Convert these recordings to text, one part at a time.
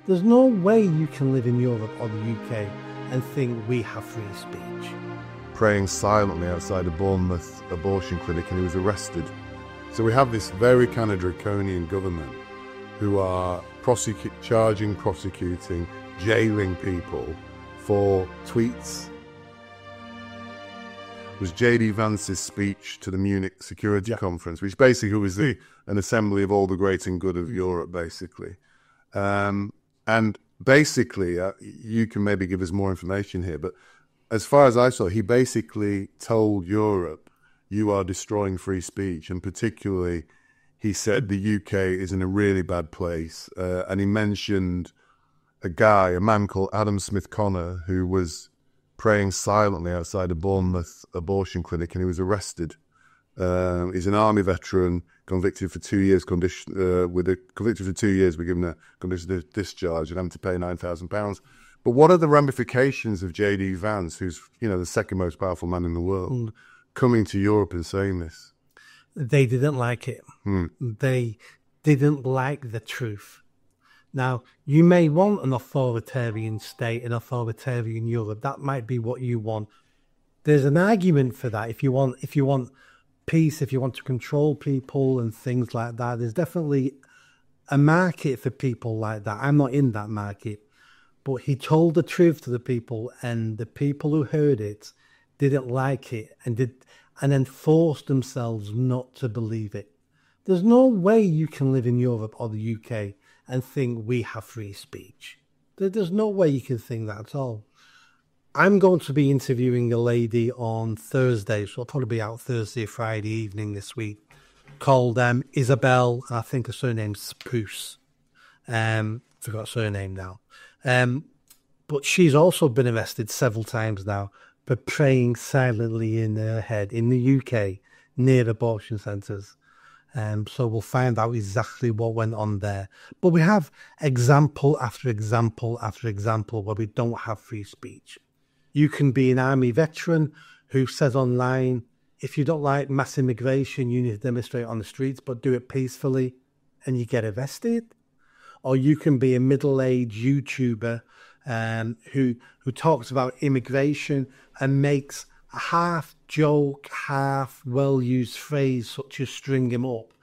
There's no way you can live in Europe or the UK and think we have free speech. Praying silently outside a Bournemouth abortion clinic, and he was arrested. So we have this very kind of draconian government who are prosecuting, jailing people for tweets. It was J.D. Vance's speech to the Munich Security Conference, which basically was an assembly of all the great and good of Europe, basically. And basically, you can maybe give us more information here, but as far as I saw, he basically told Europe, you are destroying free speech, and particularly he said the UK is in a really bad place, and he mentioned a man called Adam Smith Connor, who was praying silently outside a Bournemouth abortion clinic, and he was arrested. He's an army veteran, convicted for 2 years. Convicted for 2 years, we're given a conditional discharge and having to pay £9,000. But what are the ramifications of J.D. Vance, who's the second most powerful man in the world, coming to Europe and saying this? They didn't like it. They didn't like the truth. Now, you may want an authoritarian state, an authoritarian Europe. That might be what you want. There's an argument for that. If you want peace, if you want to control people and things like that, there's definitely a market for people like that. I'm not in that market. But he told the truth to the people, and the people who heard it didn't like it and then forced themselves not to believe it. There's no way you can live in Europe or the UK and think we have free speech. There's no way you can think that at all. I'm going to be interviewing a lady on Thursday, so I'll probably be out Thursday or Friday evening this week, called Isabel, I think her surname's Spruce. Forgot her surname now. But she's also been arrested several times now for praying silently in her head in the UK near abortion centres. So we'll find out exactly what went on there. But we have example after example after example where we don't have free speech. You can be an army veteran who says online, if you don't like mass immigration, you need to demonstrate on the streets, but do it peacefully, and you get arrested. Or you can be a middle-aged YouTuber who talks about immigration and makes a half joke, half well-used phrase such as "string him up,"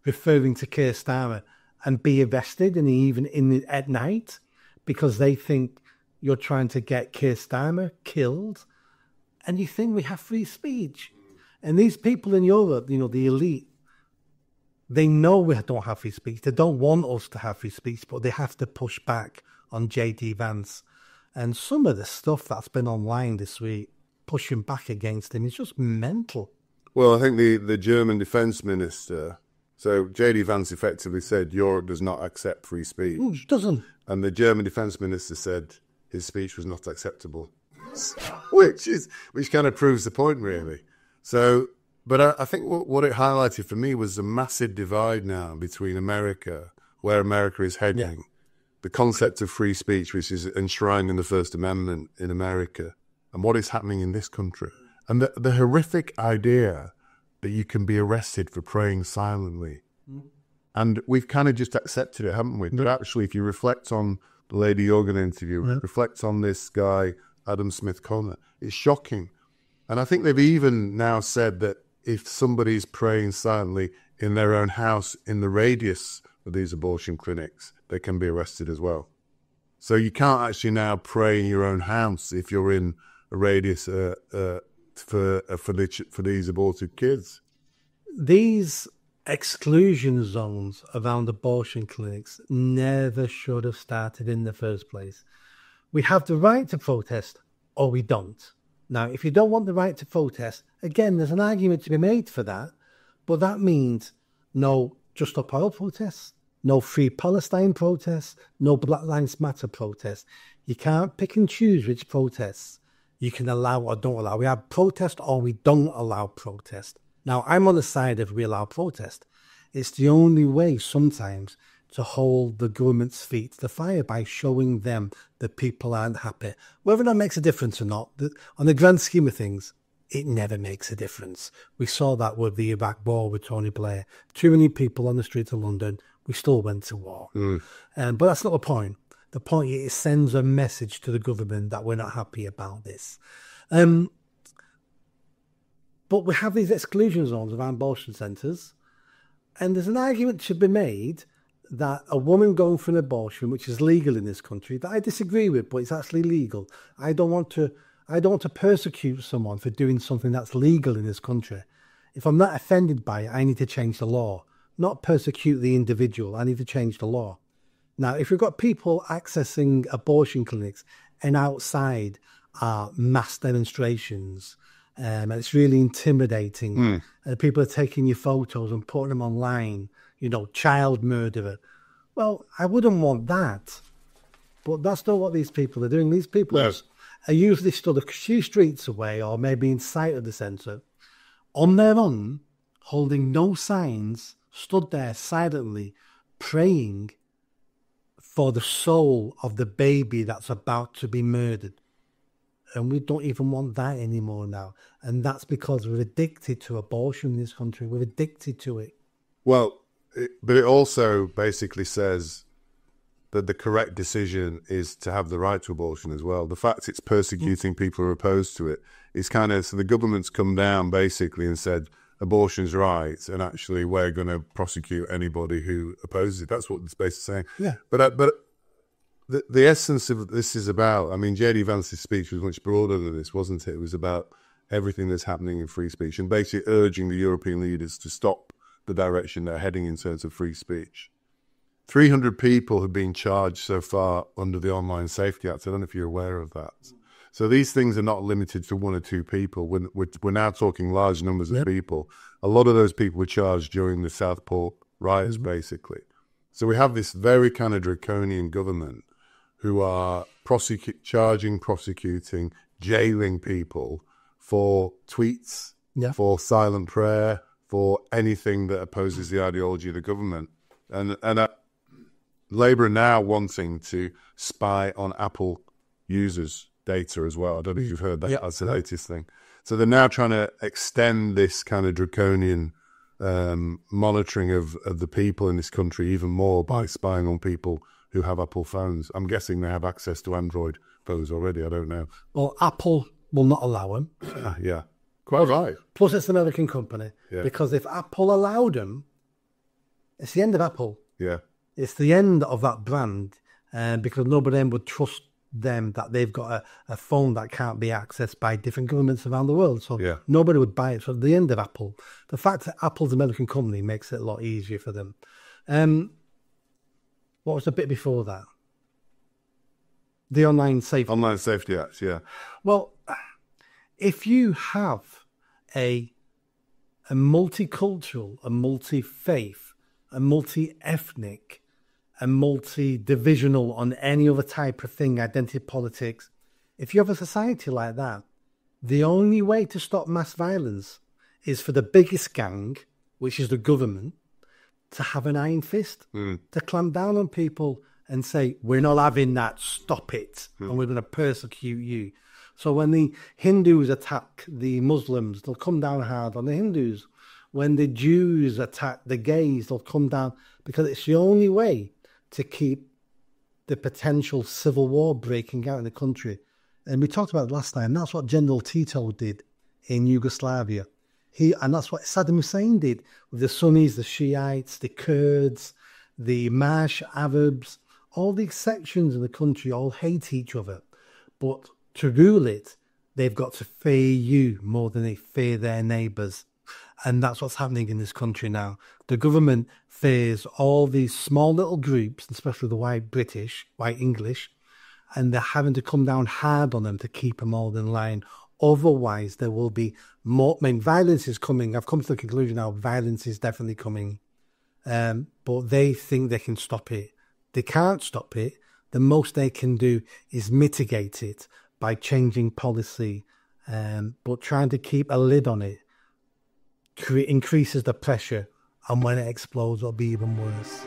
referring to Keir Starmer, and be arrested, and even at night, because they think you're trying to get Keir Starmer killed. And you think we have free speech. And these people in Europe, the elite, they know we don't have free speech. They don't want us to have free speech, but they have to push back on J.D. Vance. And some of the stuff that's been online this week, pushing back against him, is just mental. Well, I think the German defence minister, so J.D. Vance effectively said Europe does not accept free speech. It doesn't. And the German defence minister said his speech was not acceptable, which kind of proves the point, really. So, but I think what it highlighted for me was the massive divide now between America, where America is heading, the concept of free speech, which is enshrined in the First Amendment in America, and what is happening in this country. And the horrific idea that you can be arrested for praying silently. And we've kind of just accepted it, haven't we? But actually, if you reflect on the Lady Organ interview, reflect on this guy, Adam Smith Connor, it's shocking. And I think they've even now said that if somebody's praying silently in their own house in the radius of these abortion clinics, they can be arrested as well. So you can't actually now pray in your own house if you're in a radius for these aborted kids. These exclusion zones around abortion clinics never should have started in the first place. We have the right to protest, or we don't. Now, if you don't want the right to protest, again, there's an argument to be made for that, but that means no Just Stop Oil protests, no Free Palestine protests, no Black Lives Matter protests. You can't pick and choose which protests you can allow or don't allow. We have protest or we don't allow protest. Now, I'm on the side of we allow protest. It's the only way sometimes to hold the government's feet to the fire, by showing them that people aren't happy. Whether that makes a difference or not, on the grand scheme of things, it never makes a difference. We saw that with the Iraq war with Tony Blair. Too many people on the streets of London, we still went to war. But that's not the point. The point is, it sends a message to the government that we're not happy about this. But we have these exclusion zones around abortion centres, and there's an argument to be made that a woman going for an abortion, which is legal in this country, that I disagree with, but it's actually legal. I don't want to persecute someone for doing something that's legal in this country. If I'm not offended by it, I need to change the law, not persecute the individual. I need to change the law. Now, if you've got people accessing abortion clinics and outside are mass demonstrations, and it's really intimidating, and people are taking your photos and putting them online, child murderer. Well, I wouldn't want that. But that's not what these people are doing. These people are usually stood a few streets away or maybe in sight of the centre, on their own, holding no signs, stood there silently, praying for the soul of the baby that's about to be murdered. And we don't even want that anymore now. And that's because we're addicted to abortion in this country. We're addicted to it. Well, but it also basically says that the correct decision is to have the right to abortion as well. The fact it's persecuting people who are opposed to it is so the government's come down basically and said abortion's right, and actually we're going to prosecute anybody who opposes it. That's what it's basically saying. Yeah. But the essence of this is about, I mean, J.D. Vance's speech was much broader than this, wasn't it? It was about everything that's happening in free speech and basically urging the European leaders to stop the direction they're heading in terms of free speech. 300 people have been charged so far under the Online Safety Act. I don't know if you're aware of that. So these things are not limited to one or two people. We're now talking large numbers of people. A lot of those people were charged during the Southport riots, basically. So we have this very kind of draconian government who are prosecuting, jailing people for tweets, for silent prayer, for anything that opposes the ideology of the government. And Labour are now wanting to spy on Apple users' data as well. I don't know if you've heard that. That's the latest thing. So they're now trying to extend this kind of draconian monitoring of the people in this country even more by spying on people who have Apple phones. I'm guessing they have access to Android phones already. I don't know. Well, Apple will not allow them. Yeah, quite right. Plus, it's an American company. Yeah. Because if Apple allowed them, it's the end of Apple. Yeah. It's the end of that brand, because nobody would trust them that they've got a phone that can't be accessed by different governments around the world. So nobody would buy it. So the end of Apple. The fact that Apple's an American company makes it a lot easier for them. What was the bit before that? The Online Safety Act, yeah. Well, if you have a multicultural, a multi-faith, a multi-ethnic, a multi-divisional on any other type of thing, identity politics, if you have a society like that, the only way to stop mass violence is for the biggest gang, which is the government, to have an iron fist, to clamp down on people and say, we're not having that, stop it, and we're going to persecute you. So when the Hindus attack the Muslims, they'll come down hard on the Hindus. When the Jews attack the gays, they'll come down, because it's the only way to keep the potential civil war breaking out in the country. And we talked about it last time. That's what General Tito did in Yugoslavia. And that's what Saddam Hussein did with the Sunnis, the Shiites, the Kurds, the Marsh Arabs. All these sections of the country all hate each other. But to rule it, they've got to fear you more than they fear their neighbours. And that's what's happening in this country now. The government fears all these small little groups, especially the white British, white English, and they're having to come down hard on them to keep them all in line. Otherwise, there will be more. I mean, violence is coming. I've come to the conclusion now, violence is definitely coming. But they think they can stop it. They can't stop it. The most they can do is mitigate it by changing policy, but trying to keep a lid on it increases the pressure, and when it explodes, it'll be even worse.